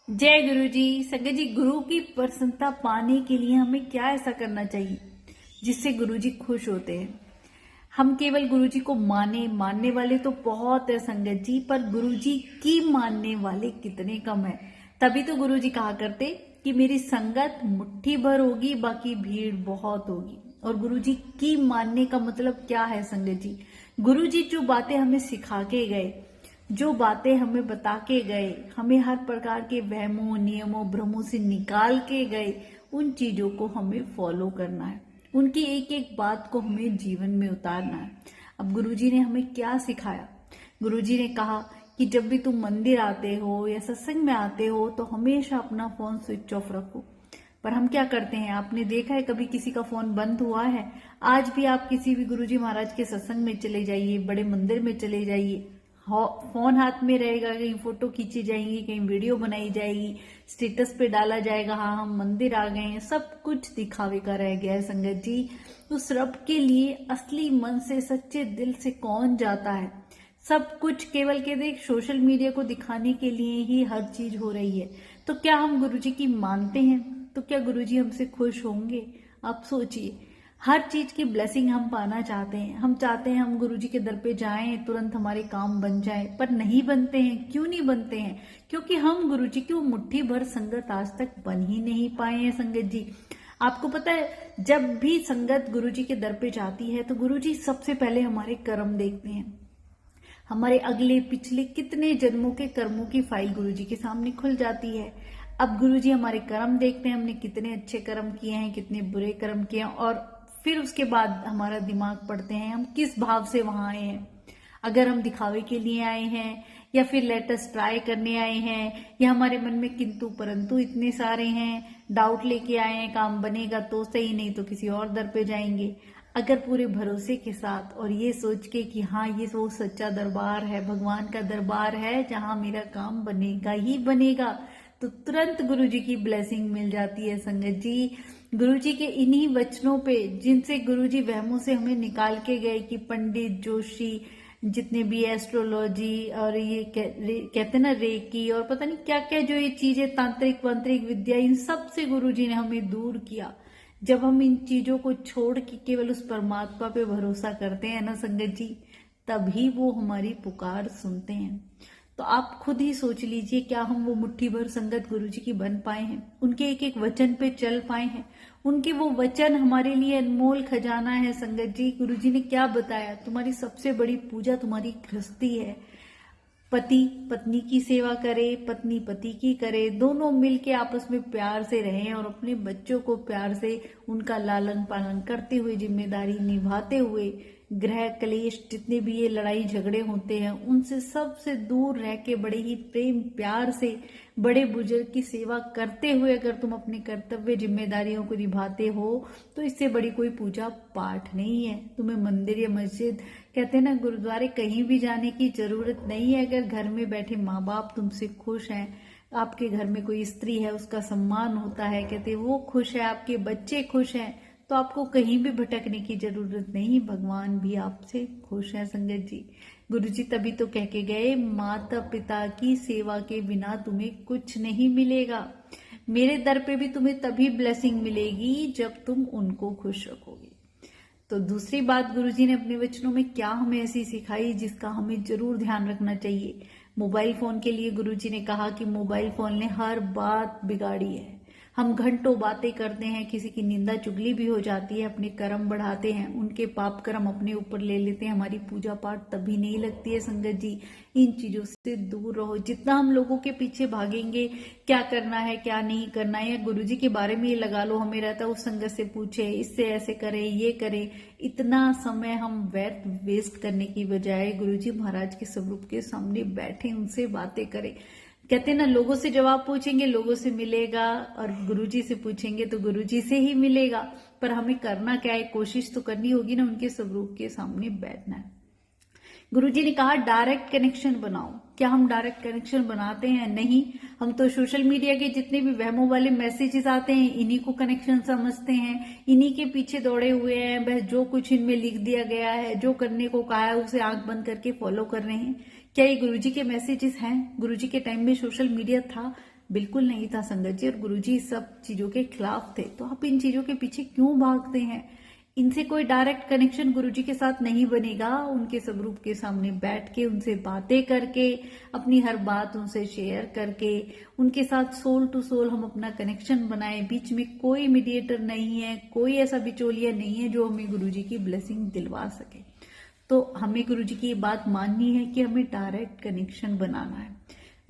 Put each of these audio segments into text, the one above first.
जय गुरु जी। संगत जी, गुरु की प्रसन्नता पाने के लिए हमें क्या ऐसा करना चाहिए जिससे गुरु जी खुश होते हैं। हम केवल गुरु जी को मानने वाले तो बहुत है संगत जी, पर गुरु जी की मानने वाले कितने कम है। तभी तो गुरु जी कहा करते कि मेरी संगत मुट्ठी भर होगी, बाकी भीड़ बहुत होगी। और गुरु जी की मानने का मतलब क्या है संगत जी? गुरु जी जो बातें हमें सिखा के गए, जो बातें हमें बता के गए, हमें हर प्रकार के वहमों, नियमों, भ्रमों से निकाल के गए, उन चीजों को हमें फॉलो करना है। उनकी एक एक बात को हमें जीवन में उतारना है। अब गुरुजी ने हमें क्या सिखाया? गुरुजी ने कहा कि जब भी तुम मंदिर आते हो या सत्संग में आते हो तो हमेशा अपना फोन स्विच ऑफ रखो। पर हम क्या करते हैं? आपने देखा है कभी किसी का फोन बंद हुआ है? आज भी आप किसी भी गुरुजी महाराज के सत्संग में चले जाइए, बड़े मंदिर में चले जाइए, फोन हाथ में रहेगा, कहीं फोटो खींची जाएंगी, कहीं वीडियो बनाई जाएगी, स्टेटस पे डाला जाएगा, हाँ हम मंदिर आ गए हैं। सब कुछ दिखावे का रह गया है संगत जी। उस रब के लिए असली मन से, सच्चे दिल से कौन जाता है? सब कुछ केवल के देख सोशल मीडिया को दिखाने के लिए ही हर चीज हो रही है। तो क्या हम गुरुजी की मानते हैं? तो क्या गुरुजी हमसे खुश होंगे? आप सोचिए। हर चीज की ब्लेसिंग हम पाना चाहते हैं। हम चाहते हैं हम गुरुजी के दर पे जाएं, तुरंत हमारे काम बन जाए, पर नहीं बनते हैं। क्यों नहीं बनते हैं? क्योंकि हम गुरुजी की वो मुट्ठी भर संगत आज तक बन ही नहीं पाए हैं संगत जी। आपको पता है, जब भी संगत गुरुजी के दर पे जाती है तो गुरुजी सबसे पहले हमारे कर्म देखते हैं। हमारे अगले पिछले कितने जन्मों के कर्मों की फाइल गुरुजी के सामने खुल जाती है। अब गुरुजी हमारे कर्म देखते हैं, हमने कितने अच्छे कर्म किए हैं, कितने बुरे कर्म किए हैं, और फिर उसके बाद हमारा दिमाग पढ़ते हैं हम किस भाव से वहां आए हैं। अगर हम दिखावे के लिए आए हैं, या फिर लेटेस्ट ट्राई करने आए हैं, या हमारे मन में किंतु परंतु इतने सारे हैं, डाउट लेके आए हैं काम बनेगा तो सही, नहीं तो किसी और दर पे जाएंगे। अगर पूरे भरोसे के साथ और ये सोच के कि हाँ ये वो सच्चा दरबार है, भगवान का दरबार है जहां मेरा काम बनेगा ही बनेगा, तो तुरंत गुरुजी की ब्लेसिंग मिल जाती है संगत जी। गुरुजी के इन्हीं वचनों पे, जिनसे गुरुजी वहमों से हमें निकाल के गए कि पंडित, जोशी, जितने भी एस्ट्रोलॉजी और ये कहते ना रेकी और पता नहीं क्या क्या जो ये चीजें, तांत्रिक वांत्रिक विद्या, इन सब से गुरुजी ने हमें दूर किया। जब हम इन चीजों को छोड़ के केवल उस परमात्मा पे भरोसा करते हैं ना संगत जी, तभी वो हमारी पुकार सुनते हैं। तो आप खुद ही सोच लीजिए, क्या हम वो मुट्ठी भर संगत गुरुजी की बन पाए हैं? उनके एक एक वचन पे चल पाए हैं? उनके वो वचन हमारे लिए अनमोल खजाना है संगत जी। गुरुजी ने क्या बताया? तुम्हारी सबसे बड़ी पूजा तुम्हारी गृहस्थी है। पति पत्नी की सेवा करे, पत्नी पति की करे, दोनों मिलके आपस में प्यार से रहें और अपने बच्चों को प्यार से उनका लालन पालन करते हुए, जिम्मेदारी निभाते हुए, ग्रह कलेश जितने भी ये लड़ाई झगड़े होते हैं उनसे सबसे दूर रह के बड़े ही प्रेम प्यार से बड़े बुजुर्ग की सेवा करते हुए अगर तुम अपने कर्तव्य जिम्मेदारियों को निभाते हो तो इससे बड़ी कोई पूजा पाठ नहीं है। तुम्हें मंदिर या मस्जिद, कहते हैं ना गुरुद्वारे, कहीं भी जाने की जरूरत नहीं है। अगर घर में बैठे माँ बाप तुमसे खुश हैं, आपके घर में कोई स्त्री है उसका सम्मान होता है, कहते वो खुश है, आपके बच्चे खुश हैं, तो आपको कहीं भी भटकने की जरूरत नहीं। भगवान भी आपसे खुश है संगत जी। गुरुजी तभी तो कह के गए, माता पिता की सेवा के बिना तुम्हें कुछ नहीं मिलेगा। मेरे दर पे भी तुम्हें तभी ब्लेसिंग मिलेगी जब तुम उनको खुश रखोगे। तो दूसरी बात गुरुजी ने अपने वचनों में क्या हमें ऐसी सिखाई जिसका हमें जरूर ध्यान रखना चाहिए। मोबाइल फोन के लिए गुरुजी ने कहा कि मोबाइल फोन ने हर बात बिगाड़ी है। हम घंटों बातें करते हैं, किसी की निंदा चुगली भी हो जाती है, अपने कर्म बढ़ाते हैं, उनके पाप कर्म अपने ऊपर ले लेते हैं, हमारी पूजा पाठ तभी नहीं लगती है संगत जी। इन चीजों से दूर रहो। जितना हम लोगों के पीछे भागेंगे क्या करना है क्या नहीं करना है, या गुरुजी के बारे में ये लगा लो हमें रहता है उस संगत से पूछे, इससे ऐसे करे, ये करे, इतना समय हम व्यर्थ वेस्ट करने की बजाय गुरुजी महाराज के स्वरूप के सामने बैठे, उनसे बातें करें। कहते हैं ना, लोगों से जवाब पूछेंगे लोगों से मिलेगा, और गुरुजी से पूछेंगे तो गुरुजी से ही मिलेगा। पर हमें करना क्या है? कोशिश तो करनी होगी ना उनके स्वरूप के सामने बैठना है। गुरुजी ने कहा डायरेक्ट कनेक्शन बनाओ। क्या हम डायरेक्ट कनेक्शन बनाते हैं? नहीं। हम तो सोशल मीडिया के जितने भी वहमों वाले मैसेजेस आते हैं इन्हीं को कनेक्शन समझते हैं, इन्हीं के पीछे दौड़े हुए हैं, बस जो कुछ इनमें लिख दिया गया है, जो करने को कहा है उसे आंख बंद करके फॉलो कर रहे हैं। क्या ये गुरुजी के मैसेजेस हैं? गुरुजी के टाइम में सोशल मीडिया था? बिल्कुल नहीं था संगत जी, और गुरुजी इस सब चीजों के खिलाफ थे। तो आप इन चीजों के पीछे क्यों भागते हैं? इनसे कोई डायरेक्ट कनेक्शन गुरुजी के साथ नहीं बनेगा। उनके स्वरूप के सामने बैठ के, उनसे बातें करके, अपनी हर बात उनसे शेयर करके, उनके साथ सोल टू सोल हम अपना कनेक्शन बनाएं। बीच में कोई मीडिएटर नहीं है, कोई ऐसा बिचौलिया नहीं है जो हमें गुरुजी की ब्लेसिंग दिलवा सके। तो हमें गुरुजी की ये बात माननी है कि हमें डायरेक्ट कनेक्शन बनाना है,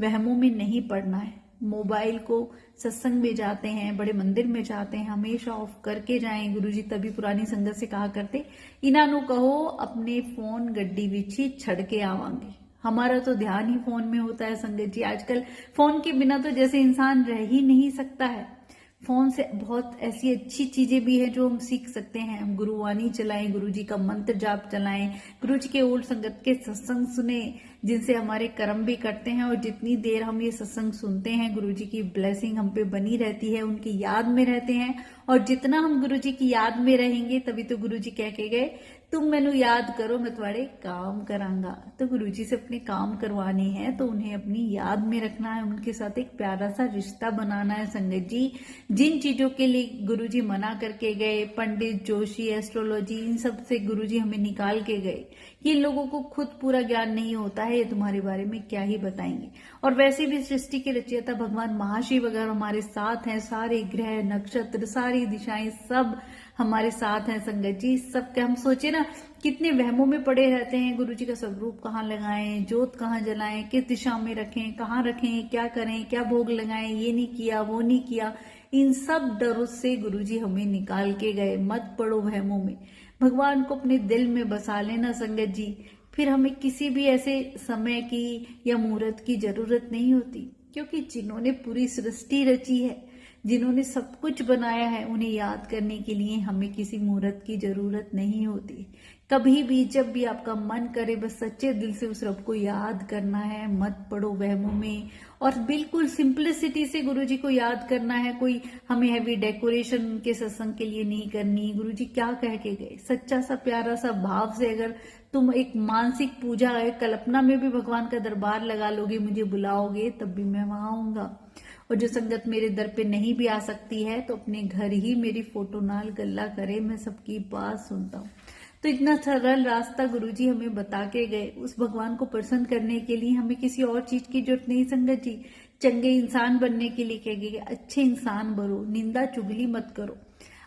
वहमों में नहीं पड़ना है। मोबाइल को सत्संग में जाते हैं, बड़े मंदिर में जाते हैं, हमेशा ऑफ करके जाएं। गुरुजी तभी पुरानी संगत से कहा करते, इन्हां कहो अपने फोन गड्डी विच ही छड़ के आवांगे। हमारा तो ध्यान ही फोन में होता है संगत जी। आजकल फोन के बिना तो जैसे इंसान रह ही नहीं सकता है। फोन से बहुत ऐसी अच्छी चीजें भी हैं जो हम सीख सकते हैं। हम गुरुवाणी चलाएं, गुरुजी का मंत्र जाप चलाएं, गुरुजी के ओल्ड संगत के सत्संग सुने, जिनसे हमारे कर्म भी करते हैं। और जितनी देर हम ये सत्संग सुनते हैं, गुरुजी की ब्लेसिंग हम पे बनी रहती है, उनकी याद में रहते हैं। और जितना हम गुरुजी की याद में रहेंगे, तभी तो गुरुजी कह के गए, तुम मैनू याद करो मैं तुम्हारे काम करांगा। तो गुरुजी से अपने काम करवाने हैं तो उन्हें अपनी याद में रखना है, उनके साथ एक प्यारा सा रिश्ता बनाना है संगत जी। जिन चीजों के लिए गुरुजी मना करके गए, पंडित, जोशी, एस्ट्रोलॉजी, इन सब से गुरुजी हमें निकाल के गए कि इन लोगों को खुद पूरा ज्ञान नहीं होता है, ये तुम्हारे बारे में क्या ही बताएंगे। और वैसे भी सृष्टि के रचयिता भगवान महाशिव अगर हमारे साथ हैं, सारे ग्रह नक्षत्र सारी दिशाएं सब हमारे साथ हैं संगत जी। सबके हम सोचे ना कितने वहमों में पड़े रहते हैं, गुरुजी का स्वरूप कहाँ लगाएं, जोत कहाँ जलाएं, किस दिशा में रखें, कहाँ रखें, क्या करें, क्या भोग लगाएं, ये नहीं किया वो नहीं किया। इन सब डरों से गुरुजी हमें निकाल के गए। मत पड़ो वहमों में, भगवान को अपने दिल में बसा लेना संगत जी। फिर हमें किसी भी ऐसे समय की या मुहूर्त की जरूरत नहीं होती, क्योंकि जिन्होंने पूरी सृष्टि रची है, जिन्होंने सब कुछ बनाया है, उन्हें याद करने के लिए हमें किसी मुहूर्त की जरूरत नहीं होती। कभी भी जब भी आपका मन करे, बस सच्चे दिल से उस रब को याद करना है। मत पड़ो वहमों में, और बिल्कुल सिंपलिसिटी से गुरुजी को याद करना है। कोई हमें हैवी डेकोरेशन के सत्संग के लिए नहीं करनी। गुरुजी क्या कह के गए, सच्चा सा प्यारा सा भाव से अगर तुम एक मानसिक पूजा है, कल्पना में भी भगवान का दरबार लगा लोगे, मुझे बुलाओगे, तब भी मैं वहां आऊंगा। और जो संगत मेरे दर पे नहीं भी आ सकती है, तो अपने घर ही मेरी फोटो नाल गल्ला करे, मैं सबकी बात सुनता हूँ। तो इतना सरल रास्ता गुरुजी हमें बता के गए। उस भगवान को प्रसन्न करने के लिए हमें किसी और चीज की जरूरत नहीं संगत जी। चंगे इंसान बनने के लिए कह गए, अच्छे इंसान बनो, निंदा चुगली मत करो,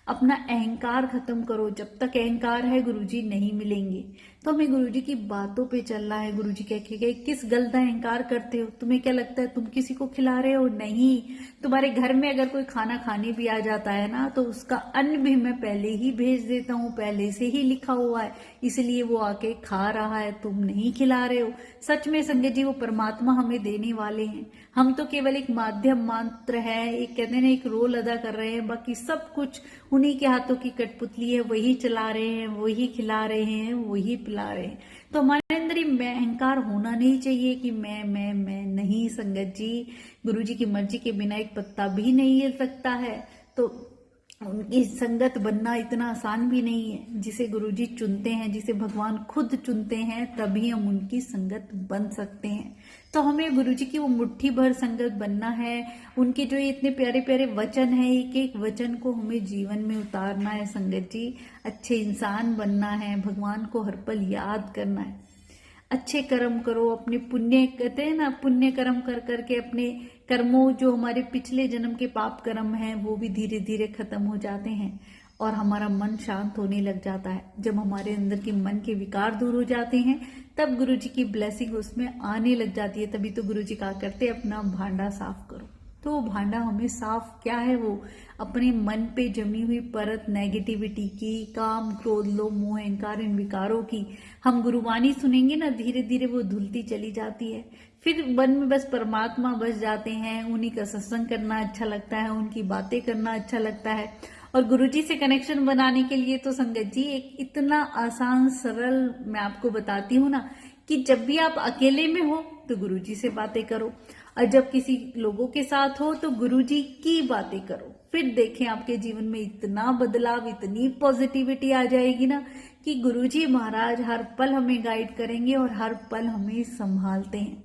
अपना अहंकार खत्म करो। जब तक अहंकार है गुरुजी नहीं मिलेंगे। तो हमें गुरुजी की बातों पे चलना है। गुरुजी कह के गए, किस गलत अहंकार करते हो? तुम्हें क्या लगता है तुम किसी को खिला रहे हो? नहीं। तुम्हारे घर में अगर कोई खाना खाने भी आ जाता है ना, तो उसका अन्न भी मैं पहले ही भेज देता हूँ, पहले से ही लिखा हुआ है, इसलिए वो आके खा रहा है, तुम नहीं खिला रहे हो। सच में संगत जी, वो परमात्मा हमें देने वाले हैं, हम तो केवल एक माध्यम मात्र है, एक कहते हैं ना, एक रोल अदा कर रहे हैं। बाकी सब कुछ उन्हीं के हाथों की कठपुतली है, वही चला रहे हैं, वही खिला रहे हैं, वही पिला रहे हैं। तो हमारे अंदर ये मैं अहंकार होना नहीं चाहिए कि मैं नहीं संगत जी। गुरुजी की मर्जी के बिना एक पत्ता भी नहीं हिल सकता है। तो उनकी संगत बनना इतना आसान भी नहीं है। जिसे गुरुजी चुनते हैं, जिसे भगवान खुद चुनते हैं, तभी हम उनकी संगत बन सकते हैं। तो हमें गुरुजी की वो मुट्ठी भर संगत बनना है। उनके जो इतने प्यारे प्यारे वचन है, एक एक वचन को हमें जीवन में उतारना है संगत जी। अच्छे इंसान बनना है, भगवान को हर पल याद करना है, अच्छे कर्म करो। अपने पुण्य, कहते हैं ना, पुण्य कर्म कर करके अपने कर्मों, जो हमारे पिछले जन्म के पाप कर्म हैं, वो भी धीरे धीरे खत्म हो जाते हैं और हमारा मन शांत होने लग जाता है। जब हमारे अंदर के मन के विकार दूर हो जाते हैं, तब गुरुजी की ब्लेसिंग उसमें आने लग जाती है। तभी तो गुरुजी कहा करते, अपना भांडा साफ करो। तो वो भांडा हमें साफ क्या है, वो अपने मन पे जमी हुई परत नेगेटिविटी की, काम क्रोध लोभ मोह अहंकार, इन विकारों की। हम गुरुवाणी सुनेंगे ना, धीरे धीरे वो धुलती चली जाती है। फिर मन में बस परमात्मा बस जाते हैं, उन्हीं का सत्संग करना अच्छा लगता है, उनकी बातें करना अच्छा लगता है। और गुरुजी से कनेक्शन बनाने के लिए तो संगत जी एक इतना आसान सरल मैं आपको बताती हूँ ना, कि जब भी आप अकेले में हो तो गुरुजी से बातें करो, और जब किसी लोगों के साथ हो तो गुरुजी की बातें करो। फिर देखें आपके जीवन में इतना बदलाव, इतनी पॉजिटिविटी आ जाएगी ना, कि गुरुजी महाराज हर पल हमें गाइड करेंगे और हर पल हमें संभालते हैं।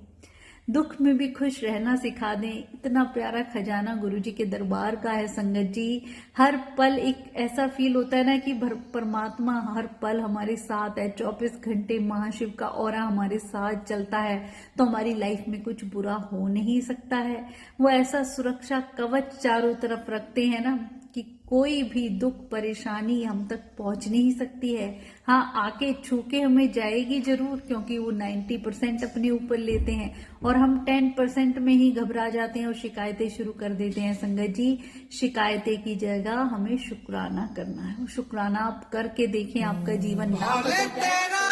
दुख में भी खुश रहना सिखा दें। इतना प्यारा खजाना गुरुजी के दरबार का है संगत जी। हर पल एक ऐसा फील होता है ना कि परमात्मा हर पल हमारे साथ है। 24 घंटे महाशिव का ऑरा हमारे साथ चलता है, तो हमारी लाइफ में कुछ बुरा हो नहीं सकता है। वो ऐसा सुरक्षा कवच चारों तरफ रखते हैं ना कि कोई भी दुख परेशानी हम तक पहुंच नहीं सकती है। हाँ, आके छू के हमें जाएगी जरूर, क्योंकि वो 90% अपने ऊपर लेते हैं और हम 10% में ही घबरा जाते हैं और शिकायतें शुरू कर देते हैं। संगत जी, शिकायतें की जगह हमें शुक्राना करना है। शुक्राना आप करके देखें, आपका जीवन ना बदल जाए।